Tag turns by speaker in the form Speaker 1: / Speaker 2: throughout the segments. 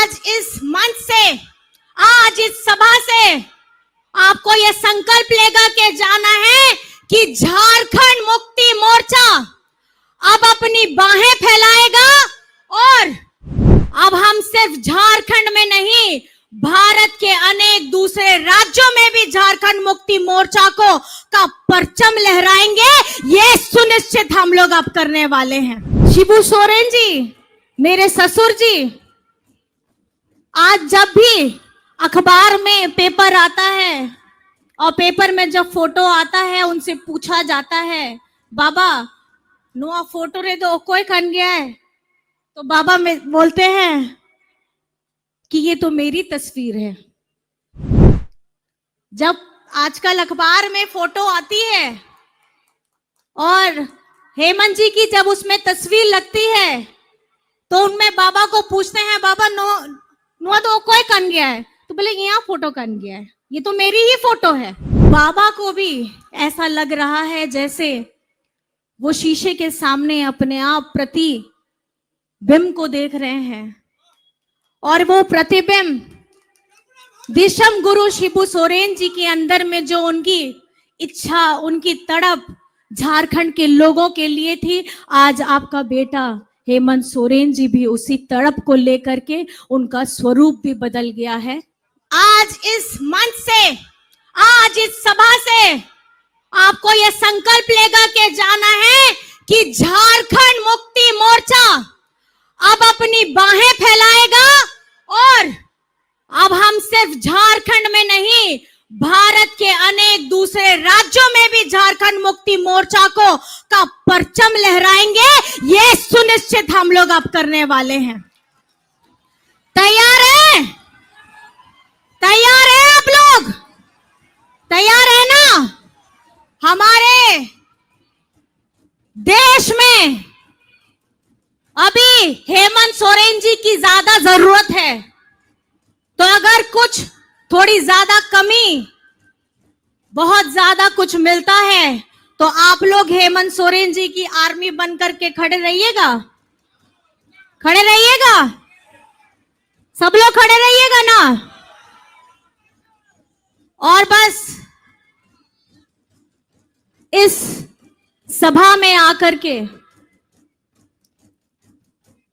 Speaker 1: आज इस मंच से, आज इस सभा से आपको यह संकल्प लेकर के जाना है कि झारखंड मुक्ति मोर्चा अब अपनी बाहें फैलाएगा और अब हम सिर्फ झारखंड में नहीं, भारत के अनेक दूसरे राज्यों में भी झारखंड मुक्ति मोर्चा का परचम लहराएंगे। ये सुनिश्चित हम लोग अब करने वाले हैं। शिबू सोरेन जी, मेरे ससुर जी, आज जब भी अखबार में पेपर आता है और पेपर में जब फोटो आता है, उनसे पूछा जाता है, बाबा नुआ फोटो रे दो कोई खन गया है, तो बाबा में बोलते हैं कि ये तो मेरी तस्वीर है। जब आजकल अखबार में फोटो आती है और हेमंत जी की जब उसमें तस्वीर लगती है, तो उनमें बाबा को पूछते हैं, बाबा नुआ तो कोई कन गया है, तो बोले यहाँ फोटो कन गया है, ये तो मेरी ही फोटो है। बाबा को भी ऐसा लग रहा है जैसे वो शीशे के सामने अपने आप प्रतिबिंब को देख रहे हैं और वो प्रतिबिंब दिशम गुरु शिबू सोरेन जी के अंदर में जो उनकी इच्छा, उनकी तड़प झारखंड के लोगों के लिए थी, आज आपका बेटा हेमंत सोरेन जी भी उसी तड़प को लेकर के उनका स्वरूप भी बदल गया है। आज इस मंच से, आज इस सभा से आपको यह संकल्प लेकर के जाना है कि झारखंड मुक्ति मोर्चा अब अपनी बाहें फैलाएगा और अब हम सिर्फ झारखंड में नहीं, भारत के अनेक दूसरे राज्यों में भी झारखंड मुक्ति मोर्चा का परचम लहराएंगे। ये सुनिश्चित हम लोग अब करने वाले हैं। तैयार है? तैयार है आप लोग? तैयार है ना? हमारे देश में अभी हेमंत सोरेन जी की ज्यादा जरूरत है, तो अगर कुछ थोड़ी ज्यादा कमी, बहुत ज्यादा कुछ मिलता है, तो आप लोग हेमंत सोरेन जी की आर्मी बनकर के खड़े रहिएगा। खड़े रहिएगा, सब लोग खड़े रहिएगा ना। और बस इस सभा में आकर के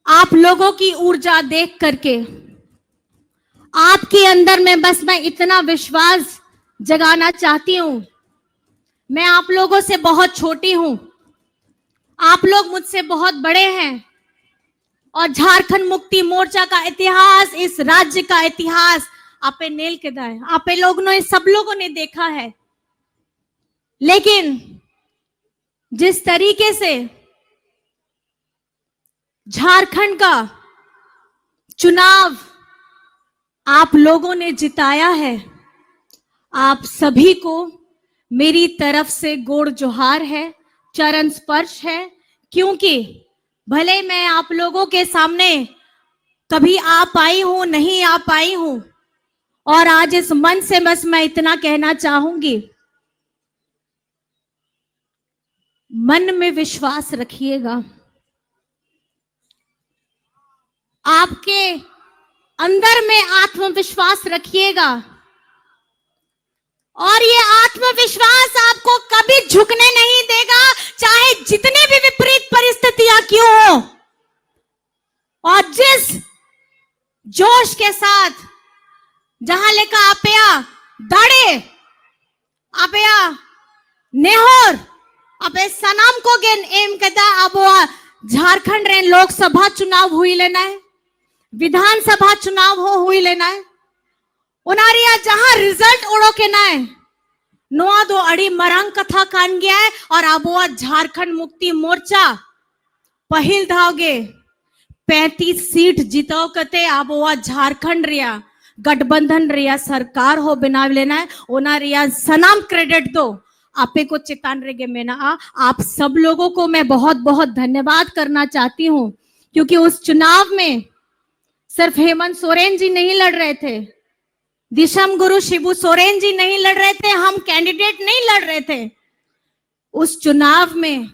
Speaker 1: आप लोगों की ऊर्जा देख करके आपके अंदर में बस मैं इतना विश्वास जगाना चाहती हूं। मैं आप लोगों से बहुत छोटी हूं, आप लोग मुझसे बहुत बड़े हैं और झारखंड मुक्ति मोर्चा का इतिहास, इस राज्य का इतिहास आपे नेल के दाए, आपे लोग ने, सब लोगों ने देखा है। लेकिन जिस तरीके से झारखंड का चुनाव आप लोगों ने जिताया है, आप सभी को मेरी तरफ से गोड़ जोहार है, चरण स्पर्श है। क्योंकि भले मैं आप लोगों के सामने कभी आ पाई हूं, नहीं आ पाई हूं, और आज इस मन से बस मैं इतना कहना चाहूंगी, मन में विश्वास रखिएगा, आपके अंदर में आत्मविश्वास रखिएगा और ये आत्मविश्वास आपको कभी झुकने नहीं देगा, चाहे जितने भी विपरीत परिस्थितियां क्यों हो। और जिस जोश के साथ जहां लेकर आपया दाड़े, आपया नेहोर, अबे सनम को गेन एम कदा अब झारखंड रे लोकसभा चुनाव हुई लेना है, विधानसभा चुनाव हुई लेना है, उनारिया जहां रिजल्ट उड़ो के ना है, नोआ दो अड़ी मरंग कथा कान गया है और अब झारखंड मुक्ति मोर्चा पहिल धावगे 35 सीट जितो कते अब झारखंड रिया गठबंधन रिया सरकार हो बनाव लेना है। उनारिया सनम क्रेडिट दो आपे को चितान रेगे में ना। आप सब लोगों को मैं बहुत बहुत धन्यवाद करना चाहती हूं, क्योंकि उस चुनाव में सिर्फ हेमंत सोरेन जी नहीं लड़ रहे थे, दिशम गुरु शिबू सोरेन जी नहीं लड़ रहे थे, हम कैंडिडेट नहीं लड़ रहे थे। उस चुनाव में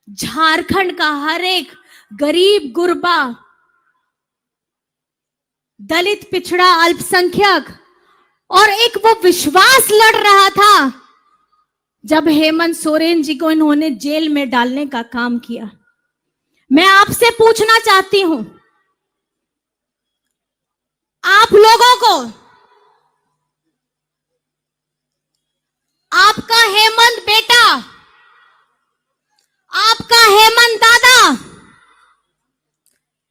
Speaker 1: झारखंड का हर एक गरीब गुरबा दलित, पिछड़ा, अल्पसंख्यक, और एक वो विश्वास लड़ रहा था जब हेमंत सोरेन जी को इन्होंने जेल में डालने का काम किया। मैं आपसे पूछना चाहती हूं, आप लोगों को आपका हेमंत बेटा, आपका हेमंत दादा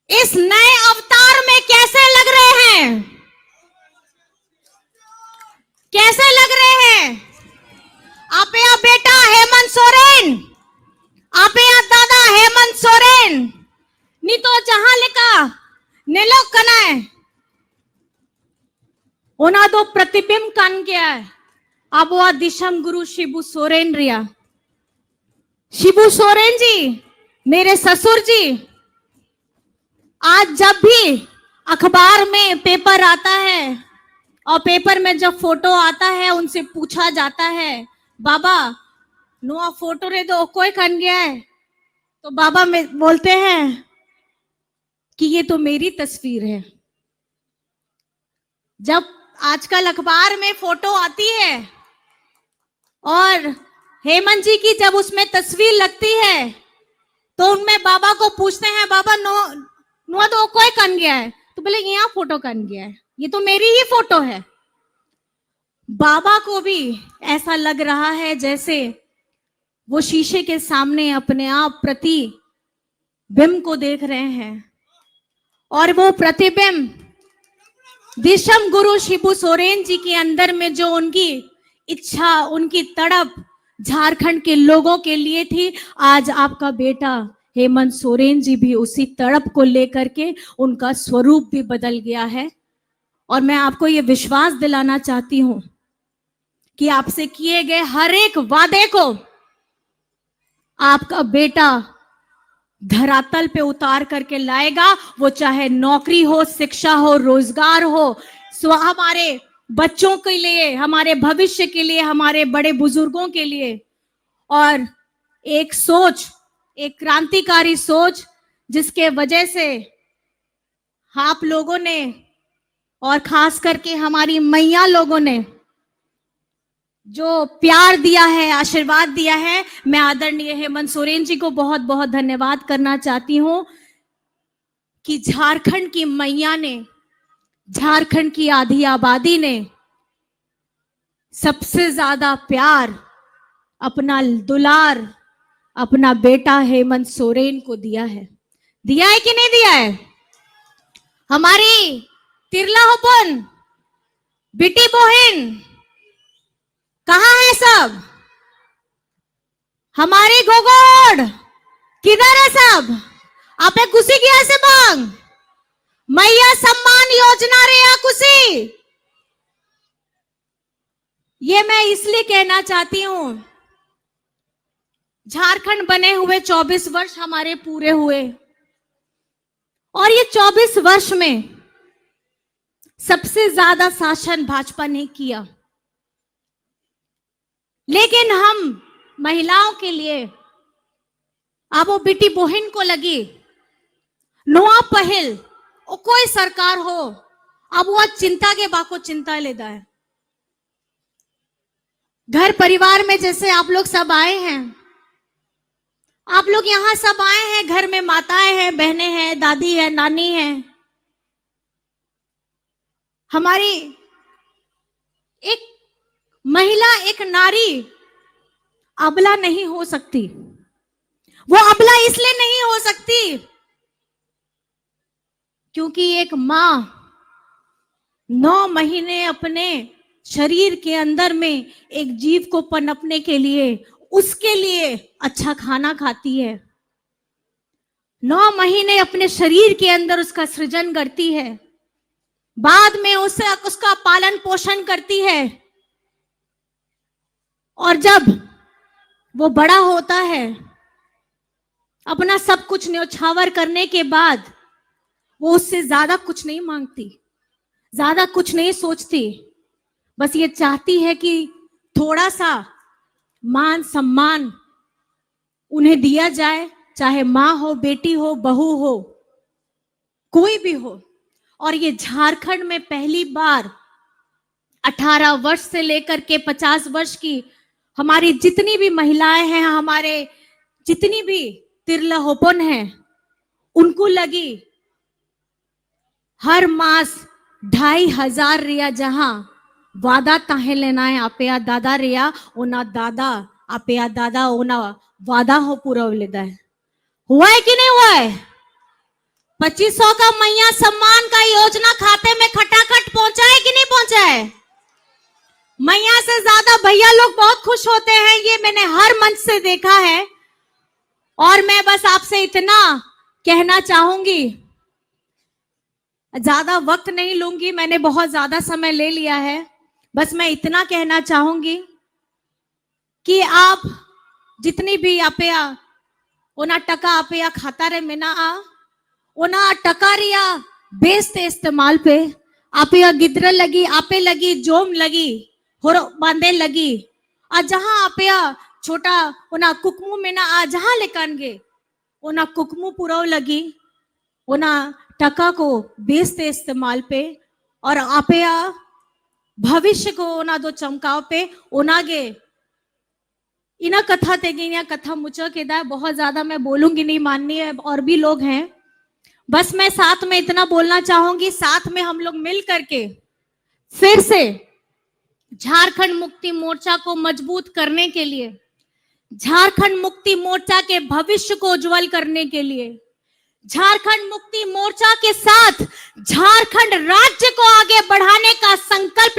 Speaker 1: इस नए अवतार में कैसे लग रहे हैं? कैसे लग रहे हैं? आप या बेटा हेमंत सोरेन, आप या दादा हेमंत सोरेन, नी तो जहां लिखा नेलो कनाए ओना दो प्रतिबिंब कान गया है। अब वह दिशम गुरु शिबू सोरेन रिया। शिबू सोरेन जी, मेरे ससुर जी, आज जब भी अखबार में पेपर आता है और पेपर में जब फोटो आता है, उनसे पूछा जाता है, बाबा नुआ फोटो रे दो कोई कन गया है, तो बाबा में बोलते हैं कि ये तो मेरी तस्वीर है। जब आजकल अखबार में फोटो आती है और हेमंत जी की जब उसमें तस्वीर लगती है, तो उनमें बाबा को पूछते हैं, बाबा नुआ तो कोई कन गया है, तो बोले यहाँ फोटो कन गया है, ये तो मेरी ही फोटो है। बाबा को भी ऐसा लग रहा है जैसे वो शीशे के सामने अपने आप प्रतिबिंब को देख रहे हैं, और वो प्रतिबिंब दिशम गुरु शिबू सोरेन जी के अंदर में जो उनकी इच्छा, उनकी तड़प झारखंड के लोगों के लिए थी, आज आपका बेटा हेमंत सोरेन जी भी उसी तड़प को लेकर के उनका स्वरूप भी बदल गया है। और मैं आपको ये विश्वास दिलाना चाहती हूं कि आपसे किए गए हर एक वादे को आपका बेटा धरातल पे उतार करके लाएगा। वो चाहे नौकरी हो, शिक्षा हो, रोजगार हो, हमारे बच्चों के लिए, हमारे भविष्य के लिए, हमारे बड़े बुजुर्गों के लिए। और एक सोच, एक क्रांतिकारी सोच, जिसके वजह से आप लोगों ने और खास करके हमारी मैया लोगों ने जो प्यार दिया है, आशीर्वाद दिया है, मैं आदरणीय हेमंत सोरेन जी को बहुत बहुत धन्यवाद करना चाहती हूं कि झारखंड की मैया ने, झारखंड की आधी आबादी ने सबसे ज्यादा प्यार, अपना दुलार अपना बेटा हेमंत सोरेन को दिया है। दिया है कि नहीं दिया है? हमारी तिरला होपन बेटी बहन कहां है सब? हमारी गोगोड़ किधर है सब? आपे कुसी किया से बांग मैया सम्मान योजना रे या कुसी? ये मैं इसलिए कहना चाहती हूं, झारखंड बने हुए 24 वर्ष हमारे पूरे हुए, और ये 24 वर्ष में सबसे ज्यादा शासन भाजपा ने किया, लेकिन हम महिलाओं के लिए अब वो बेटी बहन को लगी नोआ पहल, वो कोई सरकार हो, अब वो चिंता के बाको चिंता लेता है। घर परिवार में जैसे आप लोग सब आए हैं, आप लोग यहां सब आए हैं, घर में माताएं हैं, बहनें हैं, दादी है, नानी है। हमारी एक महिला, एक नारी अबला नहीं हो सकती। वो अबला इसलिए नहीं हो सकती क्योंकि एक मां 9 महीने अपने शरीर के अंदर में एक जीव को पनपने के लिए, उसके लिए अच्छा खाना खाती है। 9 महीने अपने शरीर के अंदर उसका सृजन करती है, बाद में उसे उसका पालन पोषण करती है, और जब वो बड़ा होता है, अपना सब कुछ न्यौछावर करने के बाद वो उससे ज्यादा कुछ नहीं मांगती, ज्यादा कुछ नहीं सोचती, बस ये चाहती है कि थोड़ा सा मान सम्मान उन्हें दिया जाए, चाहे मां हो, बेटी हो, बहू हो, कोई भी हो। और ये झारखंड में पहली बार 18 वर्ष से लेकर के 50 वर्ष की हमारी जितनी भी महिलाएं हैं, हमारे जितनी भी तिरलहोपन हैं, उनको लगी हर मास 2,500 रिया, जहां वादा ताहे लेना है आपया दादा रिया ओना दादा आपया दादा ओना वादा हो पूरा लेदा है। हुआ है कि नहीं हुआ है? 2500 का मैया सम्मान का योजना खाते में खटाखट पहुंचा है कि नहीं पहुंचा है? मैया से ज्यादा भैया लोग बहुत खुश होते हैं, ये मैंने हर मंच से देखा है। और मैं बस आपसे इतना कहना चाहूंगी, ज्यादा वक्त नहीं लूंगी, मैंने बहुत ज्यादा समय ले लिया है। बस मैं इतना कहना चाहूंगी कि आप जितनी भी आपया ओना टका आपया खाता रे मेना आ ओना टका रिया बेचते इस्तेमाल पे आपया गिद्र लगी, आपे लगी, जोम लगी, होर बांधे लगी, आ जहां आपया छोटा ओना कुकमू मेना आ जहां लेकान गे ओना कुकमू पुरव लगी, ओना टका को बेचते इस्तेमाल पे, और आपया भविष्य को ओना दो चमकाव पे ओनागे इना कथा तेगिया कथा मुचा के दा। बहुत ज्यादा मैं बोलूंगी नहीं, माननीय और भी लोग हैं। बस मैं साथ में इतना बोलना चाहूंगी, साथ में हम लोग मिल करके फिर से झारखंड मुक्ति मोर्चा को मजबूत करने के लिए, झारखंड मुक्ति मोर्चा के भविष्य को उज्जवल करने के लिए, झारखंड मुक्ति मोर्चा के साथ झारखंड राज्य को आगे बढ़ाने का संकल्प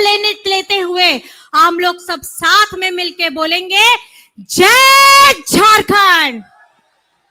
Speaker 1: लेते हुए हम लोग सब साथ में मिलके बोलेंगे, जय झारखंड,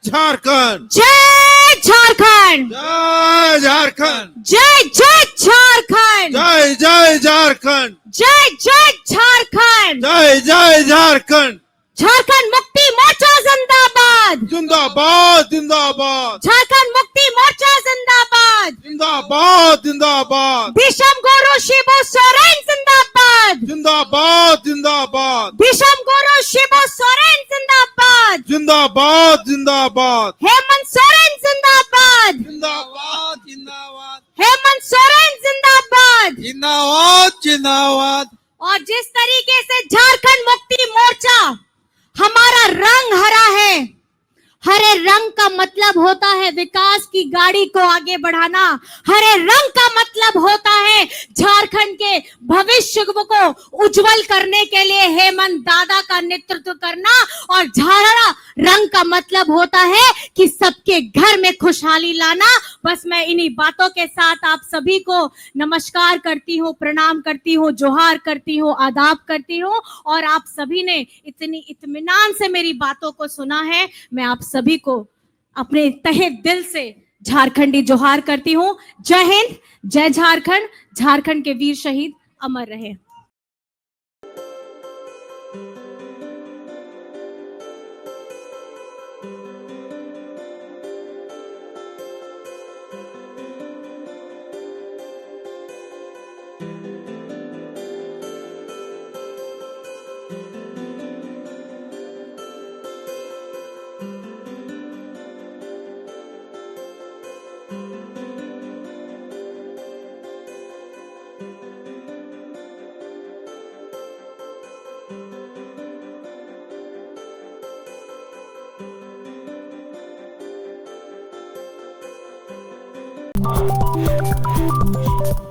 Speaker 2: झारखंड,
Speaker 1: जय झारखंड,
Speaker 2: जय झारखंड,
Speaker 1: जय जय झारखंड,
Speaker 2: जय जय झारखंड,
Speaker 1: जय जय झारखंड,
Speaker 2: जय जय झारखंड।
Speaker 1: झारखंड मुक्ति मोर्चा जिंदाबाद,
Speaker 2: जिंदाबाद जिंदाबाद,
Speaker 1: झारखंड मुक्ति मोर्चा जिंदाबाद,
Speaker 2: जिंदाबाद जिंदाबाद,
Speaker 1: विषम गुरु शिबू सोरेन जिंदाबाद,
Speaker 2: जिंदाबाद जिंदाबाद,
Speaker 1: विषम गुरु शिबू सोरेन जिंदाबाद,
Speaker 2: जिंदाबाद जिंदाबाद,
Speaker 1: हेमंत सोरेन जिंदाबाद,
Speaker 2: जिंदाबाद जिंदाबाद,
Speaker 1: हेमंत सोरेन जिंदाबाद,
Speaker 2: जिंदाबाद जिंदाबाद।
Speaker 1: और जिस तरीके से झारखंड मुक्ति मोर्चा हमारा रंग हरा है, हरे रंग का मतलब होता है विकास की गाड़ी को आगे बढ़ाना, हरे रंग का मतलब होता है झारखंड के भविष्य को उज्जवल करने के लिए हेमंत दादा का नेतृत्व करना, और हरा रंग का मतलब होता है कि सबके घर में खुशहाली लाना। बस मैं इन्हीं बातों के साथ आप सभी को नमस्कार करती हूँ, प्रणाम करती हूँ, जोहार करती हूँ, आदाब करती हूँ। और आप सभी ने इतनी इत्मीनान से मेरी बातों को सुना है, मैं आप सभी को अपने तहे दिल से झारखंडी जोहार करती हूँ। जय हिंद, जय झारखंड, झारखंड के वीर शहीद अमर रहे।
Speaker 3: you